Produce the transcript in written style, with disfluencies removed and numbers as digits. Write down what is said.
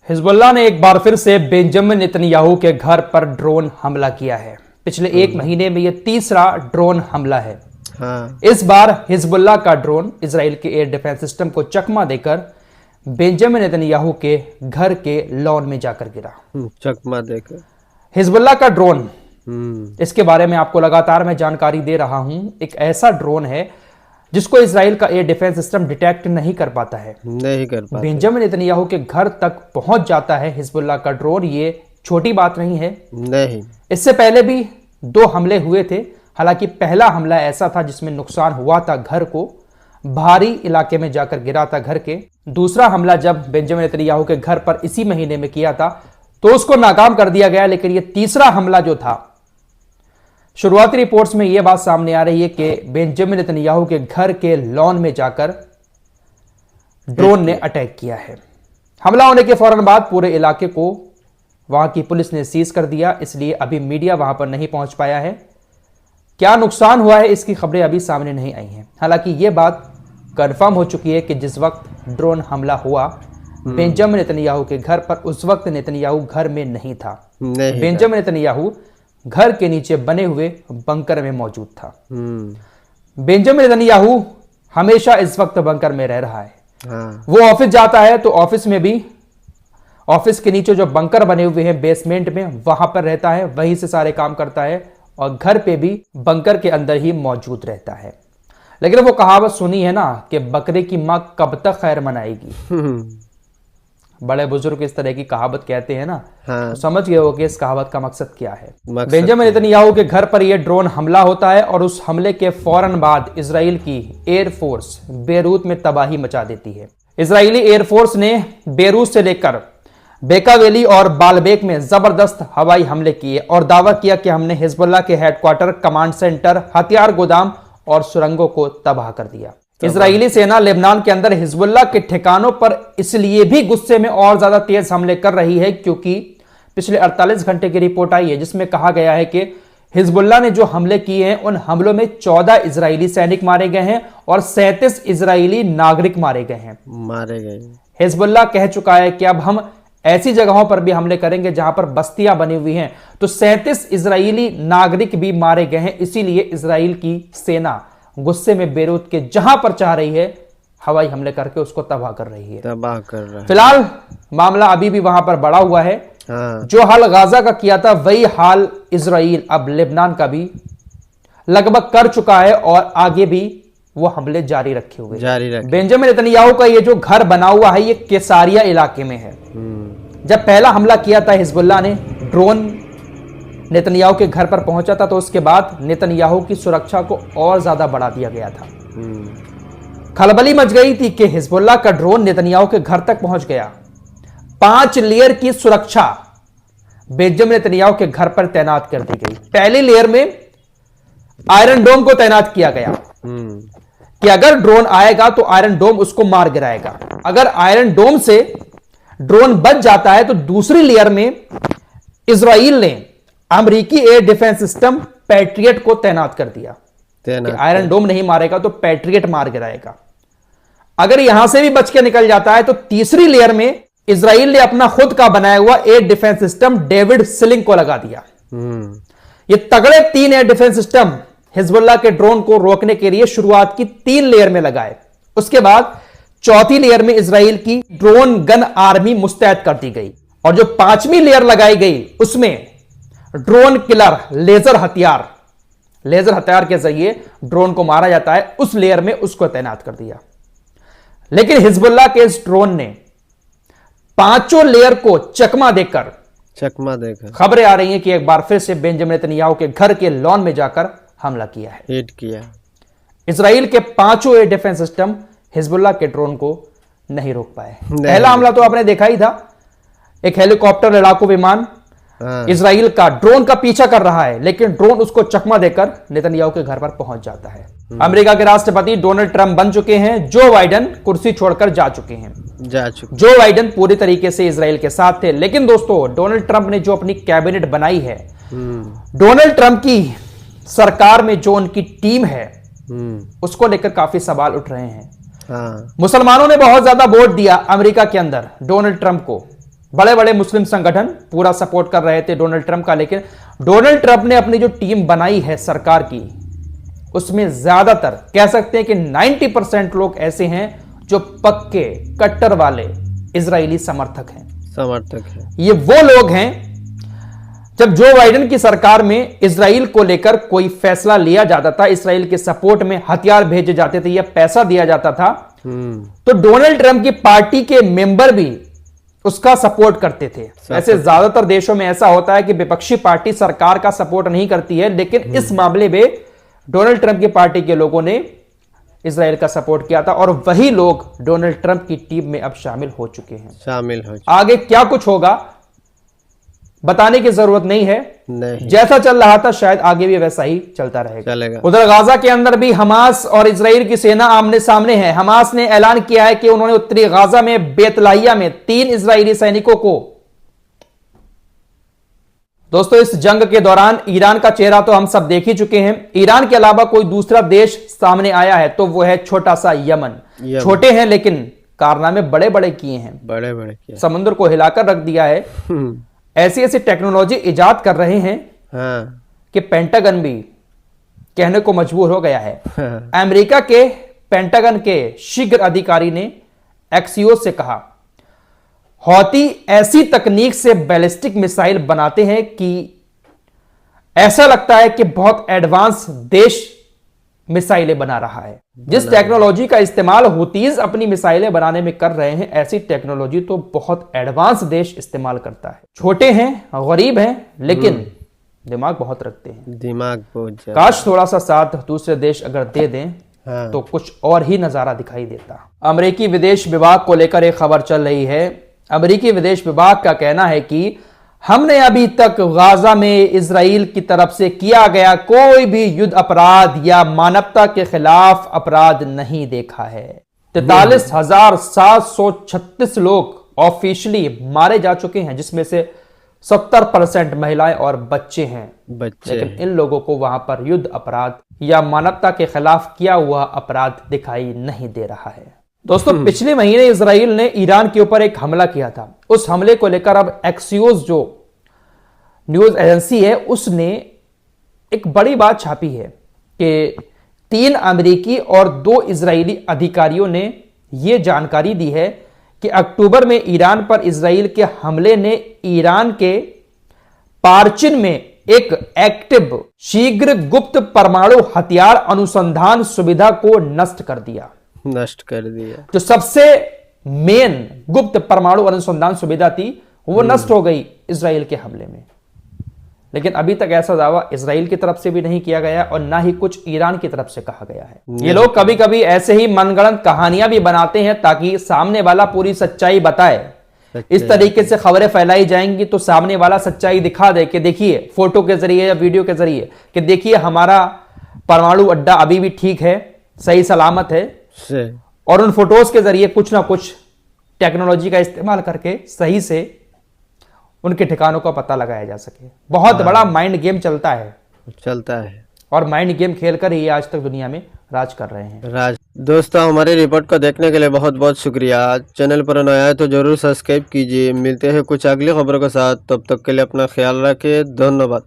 Hezbollah ने एक बार फिर से बेंजामिन नेतन्याहू के घर पर ड्रोन हमला किया है। पिछले एक महीने में यह तीसरा ड्रोन हमला है। इस बार हिजबुल्लाह का ड्रोन इजराइल के एयर डिफेंस सिस्टम को चकमा देकर बेंजामिन नेतन्याहू के घर के लॉन में जाकर गिरा। चकमा देकर हिजबुल्लाह का ड्रोन, इसके बारे में आपको लगातार मैं जानकारी दे रहा हूं। एक ऐसा ड्रोन है जिसको इजराइल का एयर डिफेंस सिस्टम डिटेक्ट नहीं कर पाता है, नहीं कर पाता। बेंजामिन नेतन्याहू के घर तक पहुंच जाता है हिजबुल्लाह का ड्रोन। ये छोटी बात नहीं है। नहीं, इससे पहले भी 2 हमले हुए थे। हालांकि पहला हमला ऐसा था जिसमें नुकसान हुआ था, घर को भारी इलाके में जाकर गिरा था घर के। दूसरा हमला जब बेंजामिन नेतन्याहू के घर पर इसी महीने में किया था तो उसको नाकाम कर दिया गया। लेकिन यह तीसरा हमला जो था, शुरुआती रिपोर्ट्स में यह बात सामने आ रही है कि बेंजामिन नेतन्याहू के घर के लॉन में जाकर ड्रोन ने अटैक किया है। हमला होने के फौरन बाद पूरे इलाके को वहां की पुलिस ने सीज कर दिया, इसलिए अभी मीडिया वहां पर नहीं पहुंच पाया है। क्या नुकसान हुआ है इसकी खबरें अभी सामने नहीं आई हैं। हालांकि यह बात कंफर्म हो चुकी है कि जिस वक्त ड्रोन हमला हुआ बेंजामिन नेतन्याहू के घर पर, उस वक्त नेतन्याहू घर में नहीं था। बेंजामिन नेतन्याहू घर के नीचे बने हुए बंकर में मौजूद था। बेंजामिन नेतन्याहू हमेशा इस वक्त बंकर में रह रहा है। वो ऑफिस जाता है तो ऑफिस में भी, ऑफिस के नीचे जो बंकर बने हुए हैं बेसमेंट में, वहां पर रहता है, वहीं से सारे काम करता है और घर पे भी बंकर के अंदर ही मौजूद रहता है। लेकिन वो कहावत सुनी है ना कि बकरे की मां कब तक खैर मनाएगी। बड़े बुजुर्ग इस तरह की कहावत कहते हैं ना। तो समझ गए हो कि इस कहावत का मकसद क्या है। बेंजामिन नेतन्याहू के घर पर यह ड्रोन हमला होता है और उस हमले के फौरन बाद इजराइल की एयरफोर्स बेरूत में तबाही मचा देती है। इजरायली एयरफोर्स ने बेरूत से लेकर बेका वैली और बालबेक में जबरदस्त हवाई हमले किए और दावा किया कि हमने हिजबुल्लाह के हेडक्वार्टर, कमांड सेंटर, हथियार गोदाम और सुरंगों को तबाह कर दिया। इजरायली सेना लेबनान के अंदर हिजबुल्लाह के ठिकानों पर इसलिए भी गुस्से में और ज्यादा तेज हमले कर रही है क्योंकि पिछले 48 घंटे की रिपोर्ट आई है जिसमें कहा गया है कि हिजबुल्लाह ने जो हमले किए हैं उन हमलों में 14 इजरायली सैनिक मारे गए हैं और 37 इजरायली नागरिक मारे गए। हिजबुल्लाह कह चुका है कि अब हम ऐसी जगहों पर भी हमले करेंगे जहां पर बस्तियां बनी हुई हैं। तो 37 इजरायली नागरिक भी मारे गए हैं। इसीलिए इजराइल की सेना गुस्से में बेरूत के जहां पर चाह रही है हवाई हमले करके उसको तबाह कर रही है। फिलहाल मामला अभी भी वहां पर बढ़ा हुआ है। जो हाल गाजा का किया था वही हाल इजराइल अब लेबनान का भी लगभग कर चुका है और आगे भी वो हमले जारी रखे हुए बेंजामिन नेतन्याहू का ये जो घर बना हुआ है ये केसारिया इलाके में है। जब पहला हमला किया था हिजबुल्लाह ने, ड्रोन नेतन्याहू के घर पर पहुंचा था तो उसके बाद नेतन्याहू की सुरक्षा को और ज्यादा बढ़ा दिया गया था। खलबली मच गई थी कि हिजबुल्लाह का ड्रोन नेतन्याहू के घर तक पहुंच गया। 5 लेयर की सुरक्षा बेंजामिन नेतन्याहू के घर पर तैनात कर दी गई। पहली लेयर में आयरन डोम को तैनात किया गया कि अगर ड्रोन आएगा तो आयरन डोम उसको मार गिराएगा। अगर आयरन डोम से ड्रोन बच जाता है तो दूसरी लेयर में इजराइल ने अमेरिकी एयर डिफेंस सिस्टम पैट्रियट को तैनात कर दिया कि आयरन डोम नहीं मारेगा तो पैट्रियट मार गिराएगा। अगर यहां से भी बच के निकल जाता है तो तीसरी लेयर में इजराइल ने अपना खुद का बनाया हुआ air defence system David sling को लगा दिया। ये तगड़े 3 एयर डिफेंस सिस्टम हिजबुल्लाह के ड्रोन को रोकने के लिए शुरुआत की 3 लेयर में लगाए। उसके बाद चौथी लेयर में इजराइल की ड्रोन गन आर्मी मुस्तैद कर दी गई और जो 5वीं लेयर लगाई गई उसमें ड्रोन किलर लेजर हथियार के जरिए ड्रोन को मारा जाता है, उस लेयर में उसको तैनात कर दिया। लेकिन हिजबुल्लाह के इस ड्रोन ने 5 लेयर को चकमा देकर खबरें आ रही हैं कि एक बार फिर से बेंजामिन नेतन्याहू के घर के लॉन में जाकर हमला किया है, हिट किया। इजराइल के 5 एयर डिफेंस सिस्टम हिजबुल्लाह के ड्रोन को नहीं रोक पाए। पहला हमला तो आपने देखा ही था, एक हेलीकॉप्टर लड़ाकू विमान इजराइल का ड्रोन का पीछा कर रहा है लेकिन ड्रोन उसको चकमा देकर नेतन्याहू के घर पर पहुंच जाता है। अमेरिका के राष्ट्रपति डोनाल्ड ट्रंप बन चुके हैं, जो बाइडेन कुर्सी छोड़कर जा चुके हैं। जो बाइडेन पूरी तरीके से इजराइल के साथ थे। लेकिन दोस्तों, डोनाल्ड ट्रंप ने जो अपनी कैबिनेट बनाई है, डोनाल्ड ट्रंप की सरकार में जो उनकी टीम है उसको लेकर काफी सवाल उठ रहे हैं। मुसलमानों ने बहुत ज्यादा वोट दिया अमेरिका के अंदर डोनाल्ड ट्रंप को, बड़े बड़े मुस्लिम संगठन पूरा सपोर्ट कर रहे थे डोनाल्ड ट्रंप का, लेकिन डोनाल्ड ट्रंप ने अपनी जो टीम बनाई है सरकार की, उसमें ज्यादातर कह सकते हैं कि 90% लोग ऐसे हैं जो पक्के कट्टर वाले इजरायली समर्थक हैं। ये वो लोग हैं, जब जो बाइडेन की सरकार में इजराइल को लेकर कोई फैसला लिया जाता था, इजराइल के सपोर्ट में हथियार भेजे जाते थे या पैसा दिया जाता था, तो डोनाल्ड ट्रंप की पार्टी के मेंबर भी उसका सपोर्ट करते थे। ऐसे ज्यादातर देशों में ऐसा होता है कि विपक्षी पार्टी सरकार का सपोर्ट नहीं करती है, लेकिन इस मामले में डोनाल्ड ट्रंप की पार्टी के लोगों ने इजराइल का सपोर्ट किया था और वही लोग डोनाल्ड ट्रंप की टीम में अब शामिल हो चुके हैं। आगे क्या कुछ होगा बताने की जरूरत नहीं है, जैसा चल रहा था शायद आगे भी वैसा ही चलता रहेगा। उधर गाजा के अंदर भी हमास और इजराइल की सेना आमने सामने है। हमास ने ऐलान किया है कि उन्होंने उत्तरी गाजा में बेतलाहिया में 3 इजरायली सैनिकों को, दोस्तों इस जंग के दौरान ईरान का चेहरा तो हम सब देख ही चुके हैं। ईरान के अलावा कोई दूसरा देश सामने आया है तो वो है छोटा सा यमन। छोटे हैं लेकिन कारनामे बड़े बड़े किए हैं, समुद्र को हिलाकर रख दिया है। ऐसी ऐसी टेक्नोलॉजी इजाद कर रहे हैं कि पेंटागन भी कहने को मजबूर हो गया है। अमेरिका के पेंटागन के शीघ्र अधिकारी ने एक्सियोस से कहा, हौती ऐसी तकनीक से बैलिस्टिक मिसाइल बनाते हैं कि ऐसा लगता है कि बहुत एडवांस देश मिसाइलें बना रहा है। जिस टेक्नोलॉजी का इस्तेमाल हुतीज अपनी मिसाइलें बनाने में कर रहे हैं, ऐसी टेक्नोलॉजी तो बहुत एडवांस देश इस्तेमाल करता है। छोटे हैं, गरीब हैं, लेकिन दिमाग बहुत रखते हैं। दिमाग बहुत, काश थोड़ा सा साथ दूसरे देश अगर दे दें तो कुछ और ही नजारा दिखाई देता। अमेरिकी विदेश विभाग को लेकर एक खबर चल रही है। अमेरिकी विदेश विभाग का कहना है कि हमने अभी तक गाजा में इजराइल की तरफ से किया गया कोई भी युद्ध अपराध या मानवता के खिलाफ अपराध नहीं देखा है। 43,736 लोग ऑफिशियली मारे जा चुके हैं, जिसमें से 70% महिलाएं और बच्चे हैं। लेकिन इन लोगों को वहां पर युद्ध अपराध या मानवता के खिलाफ किया हुआ अपराध दिखाई नहीं दे रहा है। दोस्तों पिछले महीने इजराइल ने ईरान के ऊपर एक हमला किया था। उस हमले को लेकर अब एक्सियोस जो न्यूज एजेंसी है उसने एक बड़ी बात छापी है कि 3 अमेरिकी और 2 इजरायली अधिकारियों ने यह जानकारी दी है कि अक्टूबर में ईरान पर इजराइल के हमले ने ईरान के पार्चिन में एक एक्टिव शीघ्र गुप्त परमाणु हथियार अनुसंधान सुविधा को नष्ट कर दिया। जो सबसे मेन गुप्त परमाणु अनुसंधान सुविधा थी वो नष्ट हो गई इजराइल के हमले में। लेकिन अभी तक ऐसा दावा इजराइल की तरफ से भी नहीं किया गया और ना ही कुछ ईरान की तरफ से कहा गया है। ये लोग कभी कभी ऐसे ही मनगढ़ंत कहानियां भी बनाते हैं ताकि सामने वाला पूरी सच्चाई बताए। इस तरीके से खबरें फैलाई जाएंगी तो सामने वाला सच्चाई दिखा दे कि देखिए फोटो के जरिए या वीडियो के जरिए कि देखिए हमारा परमाणु अड्डा अभी भी ठीक है, सही सलामत है, और उन फोटोज के जरिए कुछ ना कुछ टेक्नोलॉजी का इस्तेमाल करके सही से उनके ठिकानों का पता लगाया जा सके। बहुत बड़ा माइंड गेम चलता है और माइंड गेम खेलकर ही आज तक दुनिया में राज कर रहे हैं। दोस्तों हमारी रिपोर्ट को देखने के लिए बहुत बहुत शुक्रिया। चैनल पर नया है तो जरूर सब्सक्राइब कीजिए। मिलते हैं कुछ अगली खबरों के साथ, तब तक के लिए अपना ख्याल रखिए। धन्यवाद।